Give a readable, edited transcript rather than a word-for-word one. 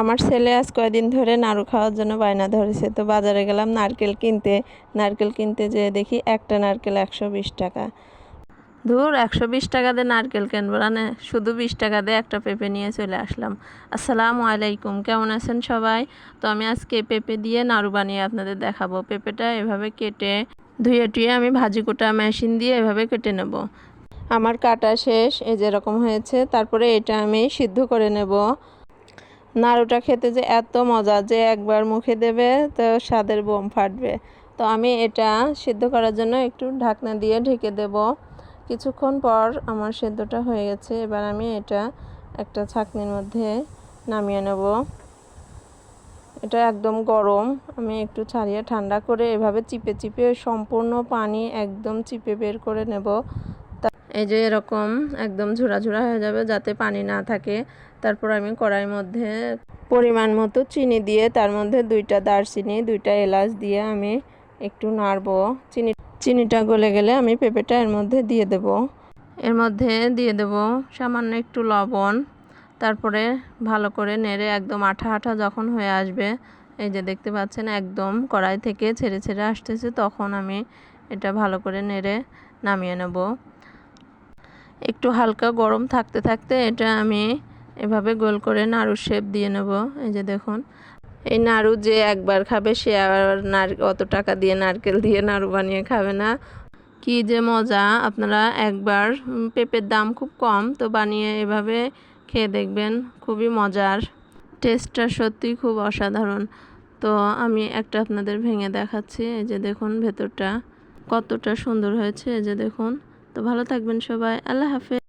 আমার ছেলে আজ কয়দিন ধরে নাড়ু খাওয়ার জন্য বায়না ধরেছে, তো বাজারে গেলাম নারকেল কিনতে যেয়ে দেখি একটা নারকেল 120 টাকা। ধুর, 120 টাকা দিয়ে নারকেল কিনবো না, শুধু 20 টাকা দিয়ে একটা পেঁপে নিয়ে চলে আসলাম। আসসালামু আলাইকুম, কেমন আছেন সবাই? তো আমি আজকে পেঁপে দিয়ে নাড়ু বানিয়ে আপনাদের দেখাবো। পেঁপেটা এভাবে কেটে ধুয়ে টুয়ে আমি ভাজি কোটা মেশিন দিয়ে এভাবে কেটে নেব। আমার কাটা শেষ, এই যেরকম হয়েছে। তারপরে এটা আমি সিদ্ধ করে নেব। নাড়ুটা খেতে যে এত মজা, যে একবার মুখে দেবে তো স্বাদের বোম ফাটবে। তো আমি এটা সিদ্ধ করার জন্য একটু ঢাকনা দিয়ে ঢেকে দেব। কিছুক্ষণ পর আমার সিদ্ধটা হয়ে গেছে। এবার আমি এটা একটা ছাঁকনির মধ্যে নামিয়ে নেব। এটা একদম গরম, আমি একটু ছাড়িয়ে ঠান্ডা করে এভাবে চিপে চিপে সম্পূর্ণ পানি একদম চিপে বের করে নেব। এই যে এরকম একদম ঝুরা ঝুরা হয়ে যাবে, যাতে পানি না থাকে। তারপর আমি কড়াইয়ের মধ্যে পরিমাণ মতো চিনি দিয়ে, তার মধ্যে 2টা দারচিনি 2টা এলাচ দিয়ে আমি একটু নাড়বো। চিনিটা গলে গেলে আমি পেঁপেটা এর মধ্যে দিয়ে দেব। এর মধ্যে দিয়ে দেব সামান্য একটু লবণ। তারপরে ভালো করে নেড়ে একদম আঠা আঠা যখন হয়ে আসবে, এই যে দেখতে পাচ্ছেন একদম কড়াই থেকে ছেড়ে ছেড়ে আসতেছে, তখন আমি এটা ভালো করে নেড়ে নামিয়ে নেব। একটু হালকা গরম থাকতে থাকতে এটা আমি এভাবে গোল করে নাড়ুর শেপ দিয়ে নেব। এই যে দেখুন, এই নাড়ু যে একবার খাবে সে আর অত টাকা দিয়ে নারকেল দিয়ে নাড়ু বানিয়ে খাবে না। কি যে মজা! আপনারা একবার, পেঁপের দাম খুব কম, তো বানিয়ে এভাবে খেয়ে দেখবেন, খুবই মজার। টেস্টটা সত্যি খুব অসাধারণ। তো আমি একটা আপনাদের ভেঙে দেখাচ্ছি। এই যে দেখুন ভেতরটা কতটা সুন্দর হয়েছে, এই যে দেখুন। তো ভালো থাকবেন সবাই, আল্লাহ হাফেজ।